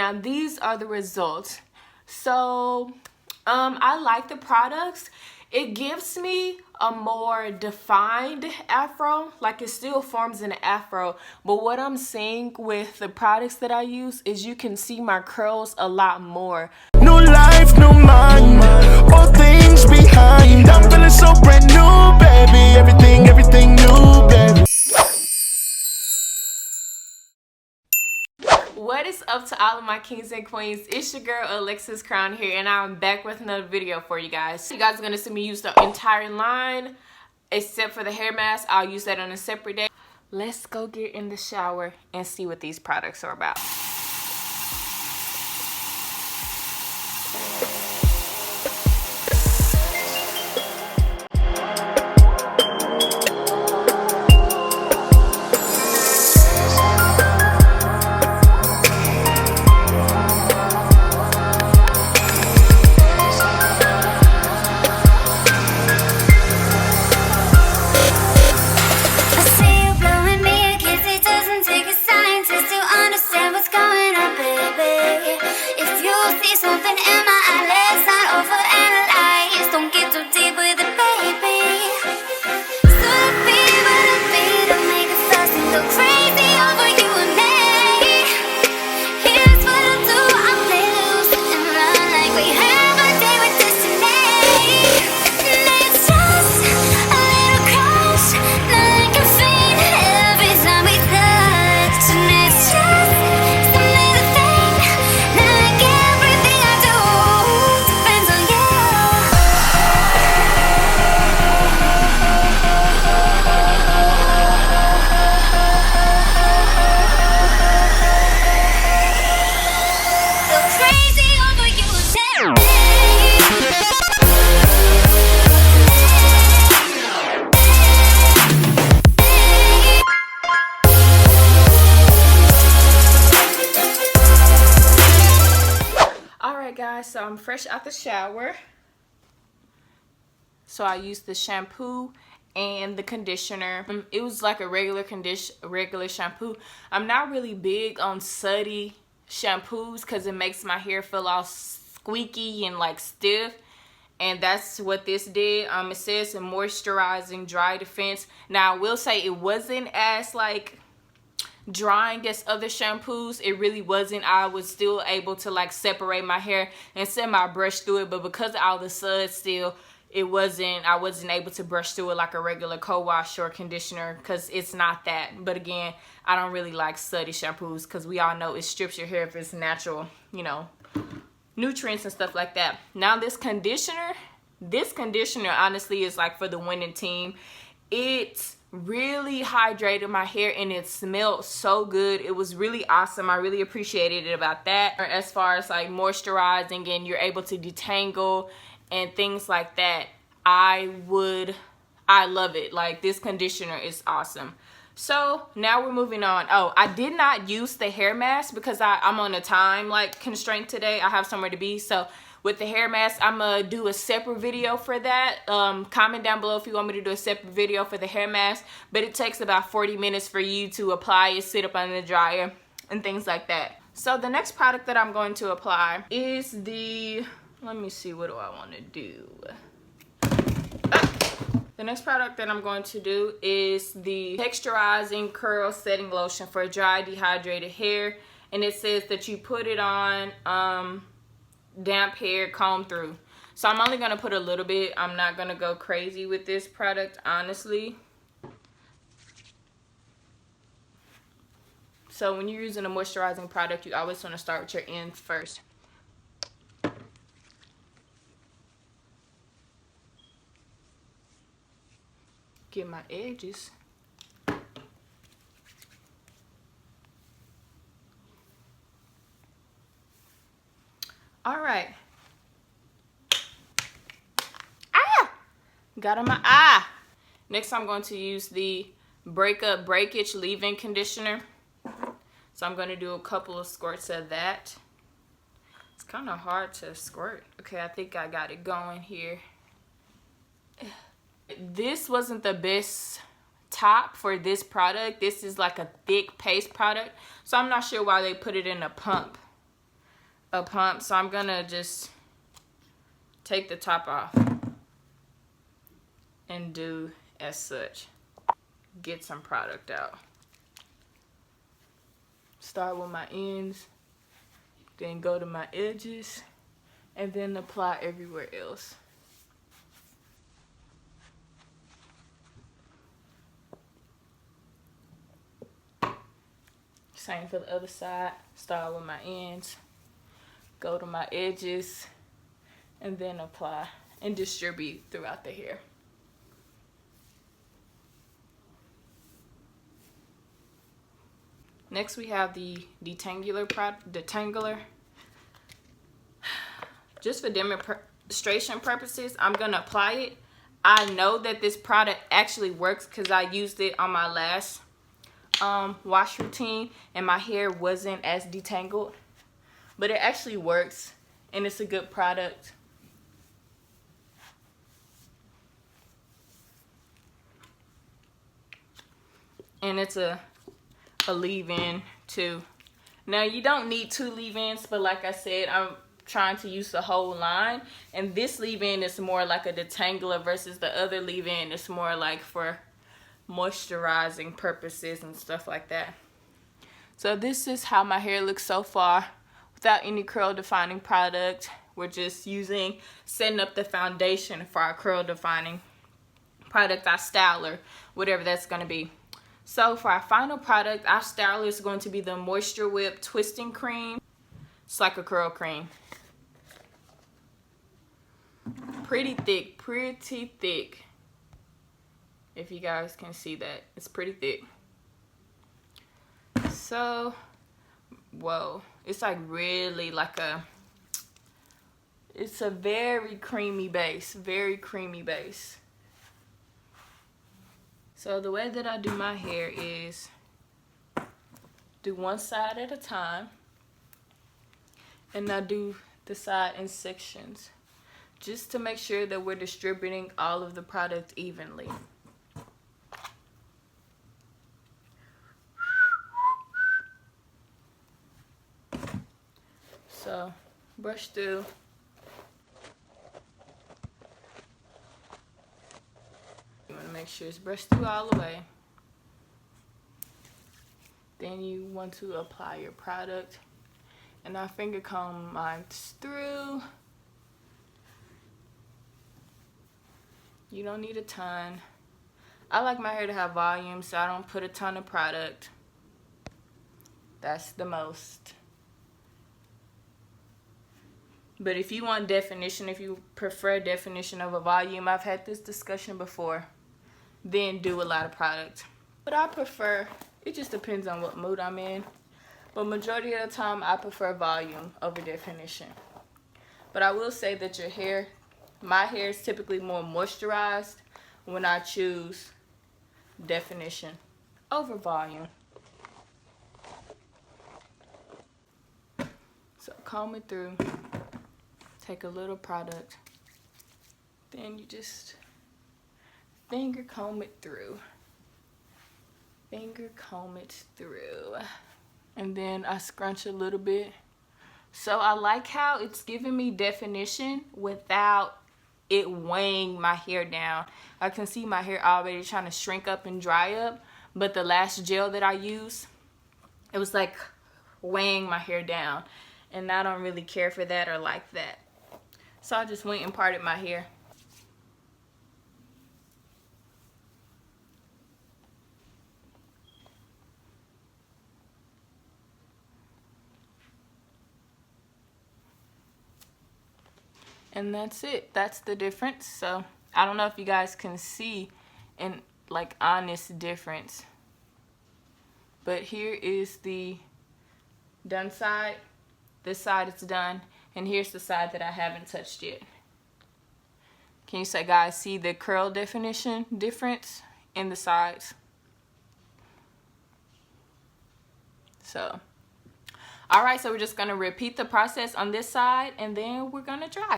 Now these are the results. So I like the products. It gives me a more defined afro, like it still forms an afro, but what I'm seeing with the products that I use is you can see my curls a lot more. New life, new mind, all things behind. I'm feeling so brand new, baby. Everything new, baby. What is up to all of my kings and queens? It's your girl Alexus Crown here, and I'm back with another video for you guys. You guys are gonna see me use the entire line except for the hair mask. I'll use that on a separate day. Let's go get in the shower and see what these products are about. Guys, so I'm fresh out the shower, so I used the shampoo and the conditioner. It was like a regular shampoo. I'm not really big on sooty shampoos because it makes my hair feel all squeaky and like stiff, and that's what this did. It says a moisturizing dry defense. Now I will say it wasn't as like drying as other shampoos. It really wasn't. I was still able to like separate my hair and set my brush through it, but because of all the suds still, I wasn't able to brush through it like a regular co-wash or conditioner, because it's not that. But again, I don't really like sooty shampoos because we all know it strips your hair if it's natural, you know, nutrients and stuff like that. Now this conditioner honestly is like for the winning team. It's really hydrated my hair and it smelled so good. It was really awesome. I really appreciated it about that. As far as like moisturizing and you're able to detangle and things like that, I love it. Like, this conditioner is awesome. So now we're moving on. Oh, I did not use the hair mask because I'm on a time like constraint today. I have somewhere to be. So with the hair mask, I'm gonna do a separate video for that. Comment down below if you want me to do a separate video for the hair mask, but it takes about 40 minutes for you to apply it, sit up under the dryer and things like that. So the next product that I'm going to apply is let me see, what do I want to do? The next product that I'm going to do is the Texturizing Curl Setting Lotion for dry, dehydrated hair. And it says that you put it on damp hair, comb through. So I'm only going to put a little bit. I'm not going to go crazy with this product, honestly. So when you're using a moisturizing product, you always want to start with your ends first. Get my edges. All right. Got on my eye. Next, I'm going to use the Breakage leave-in conditioner. So I'm going to do a couple of squirts of that. It's kind of hard to squirt. Okay, I think I got it going here. This wasn't the best top for this product. This is like a thick paste product, so I'm not sure why they put it in a pump. a pump, so I'm gonna just take the top off and do as such. Get some product out. Start with my ends, then go to my edges, and then apply everywhere else. Same for the other side. Start with my ends, go to my edges, and then apply and distribute throughout the hair. Next we have the Detangler. Just for demonstration purposes, I'm gonna apply it. I know that this product actually works because I used it on my last wash routine and my hair wasn't as detangled, but it actually works and it's a good product. And it's a leave-in too. Now you don't need 2 leave-ins, but like I said, I'm trying to use the whole line, and this leave-in is more like a detangler versus the other leave-in is more like for moisturizing purposes and stuff like that. So this is how my hair looks so far without any curl defining product. We're just setting up the foundation for our curl defining product, our styler, whatever that's going to be. So for our final product, our styler is going to be the Moisture Whip Twisting Cream. It's like a curl cream. Pretty thick, if you guys can see that. It's pretty thick. So, whoa, it's like really like it's a very creamy base, So the way that I do my hair is do one side at a time, and I do the side in sections just to make sure that we're distributing all of the product evenly. So brush through. You want to make sure it's brushed through all the way. Then you want to apply your product, and I finger comb mine through. You don't need a ton. I like my hair to have volume, so I don't put a ton of product. That's the most. But if you want definition, if you prefer definition over volume, I've had this discussion before, then do a lot of product. But I prefer, it just depends on what mood I'm in. But majority of the time, I prefer volume over definition. But I will say that my hair is typically more moisturized when I choose definition over volume. So comb it through, take a little product, then you just finger comb it through. And then I scrunch a little bit. So I like how it's giving me definition without it weighing my hair down. I can see my hair already trying to shrink up and dry up, but the last gel that I used, it was like weighing my hair down, and I don't really care for that or like that. So I just went and parted my hair. And that's it. That's the difference. So I don't know if you guys can see an honest difference, but here is the done side. This side is done, and here's the side that I haven't touched yet. Can you guys see the curl definition difference in the sides? So alright, so we're just going to repeat the process on this side, and then we're going to dry.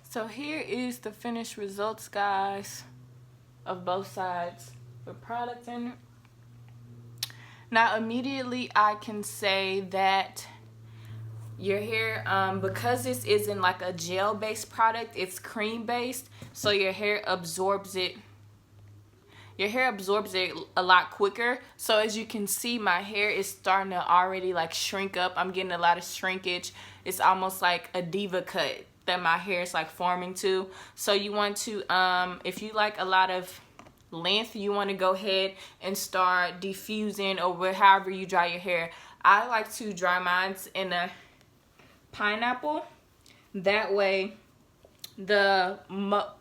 So here is the finished results, guys, of both sides with product in it. Now immediately I can say that your hair, because this isn't like a gel based product, it's cream based, so your hair absorbs it a lot quicker. So as you can see, my hair is starting to already like shrink up. I'm getting a lot of shrinkage. It's almost like a diva cut that my hair is like forming to. So you want to, if you like a lot of length, you want to go ahead and start diffusing or however you dry your hair. I like to dry mine in a pineapple. That way the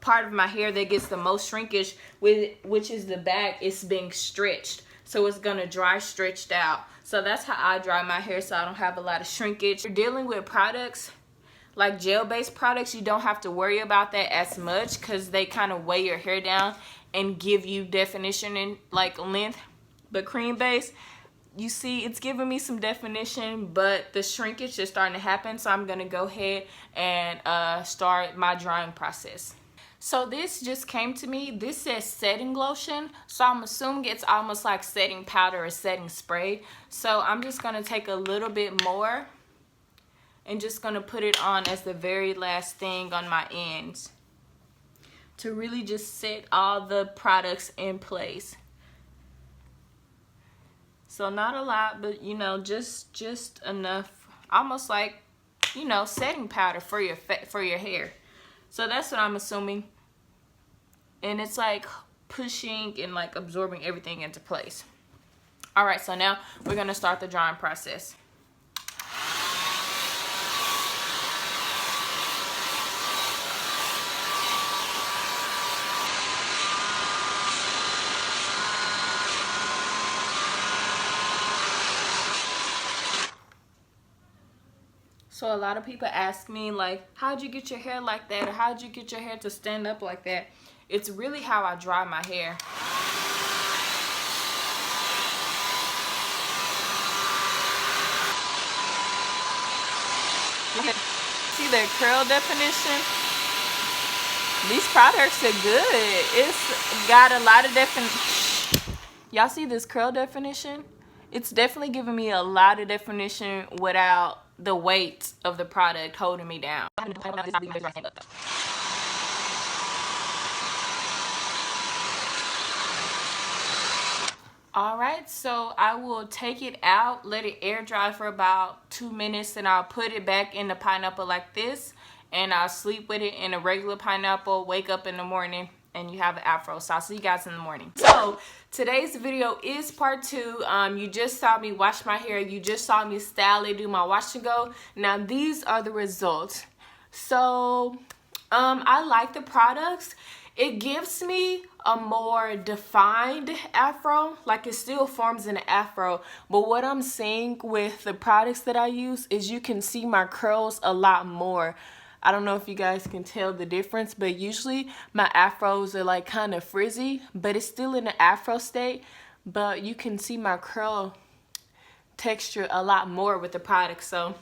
part of my hair that gets the most shrinkage, which is the back, is being stretched, so it's gonna dry stretched out. So that's how I dry my hair, so I don't have a lot of shrinkage. If you're dealing with products like gel based products, you don't have to worry about that as much because they kind of weigh your hair down and give you definition and like length. But cream based, you see it's giving me some definition, but the shrinkage is starting to happen, so I'm gonna go ahead and start my drying process. So this just came to me. This says setting lotion, so I'm assuming it's almost like setting powder or setting spray. So I'm just gonna take a little bit more and just gonna put it on as the very last thing on my ends to really just set all the products in place. So not a lot, but you know, just enough, almost like, you know, setting powder for your hair. So that's what I'm assuming. And it's like pushing and like absorbing everything into place. All right, so now we're gonna start the drying process. So a lot of people ask me like, how'd you get your hair like that? Or how'd you get your hair to stand up like that? It's really how I dry my hair. See the curl definition? These products are good. It's got a lot of definition. Y'all see this curl definition? It's definitely giving me a lot of definition without the weight of the product holding me down. Alright, so I will take it out, let it air dry for about 2 minutes, and I'll put it back in the pineapple like this, and I'll sleep with it in a regular pineapple, wake up in the morning, and you have an afro. So I'll see you guys in the morning. So today's video is part 2. You just saw me wash my hair. You just saw me style it, do my wash and go. Now these are the results. So I like the products. It gives me a more defined afro. Like, it still forms an afro, but what I'm seeing with the products that I use is you can see my curls a lot more. I don't know if you guys can tell the difference, but usually my afros are like kind of frizzy, but it's still in the afro state, but you can see my curl texture a lot more with the product, so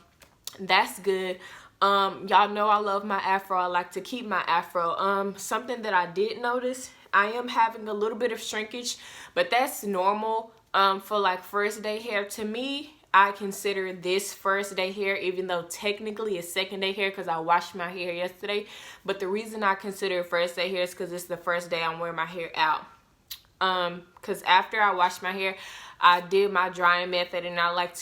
that's good. Y'all know I love my afro. I like to keep my afro. Something that I did notice, I am having a little bit of shrinkage, but that's normal for like first day hair. To me, I consider this first day hair, even though technically it's second day hair because I washed my hair yesterday. But the reason I consider it first day hair is because it's the first day I'm wearing my hair out. Because after I washed my hair, I did my drying method, and I like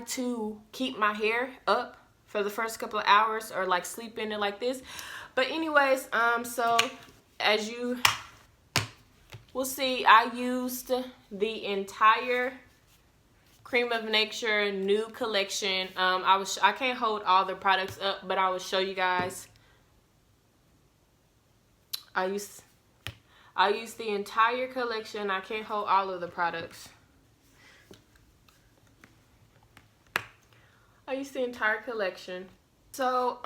to keep my hair up for the first couple of hours, or like sleep in it like this. But anyways, so as you will see, I used the entire Creme of Nature new collection. I can't hold all the products up, but I will show you guys. I used the entire collection. I can't hold all of the products. I used the entire collection. So,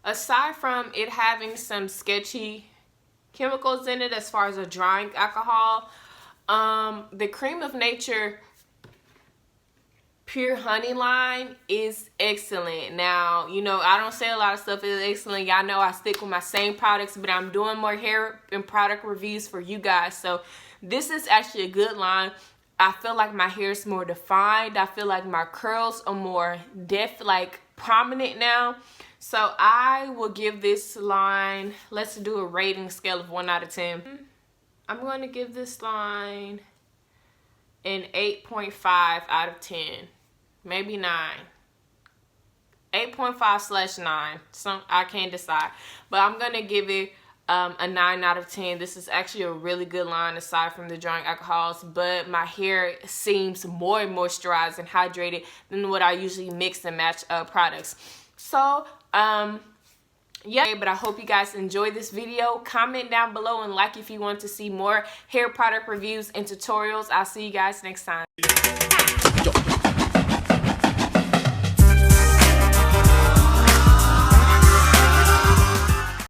aside from it having some sketchy chemicals in it as far as a drying alcohol, the Creme of Nature Pure Honey line is excellent. Now, you know, I don't say a lot of stuff is excellent. Y'all know I stick with my same products, but I'm doing more hair and product reviews for you guys. So this is actually a good line. I feel like my hair is more defined. I feel like my curls are more prominent now. So I will give this line, let's do a rating scale of 1 out of 10. I'm going to give this line an 8.5 out of 10. Maybe 9. 8.5/9. I can't decide. But I'm going to give it a 9 out of 10. This is actually a really good line aside from the drying alcohols. But my hair seems more moisturized and hydrated than what I usually mix and match products. So, yeah, but I hope you guys enjoyed this video. Comment down below and like if you want to see more hair product reviews and tutorials. I'll see you guys next time.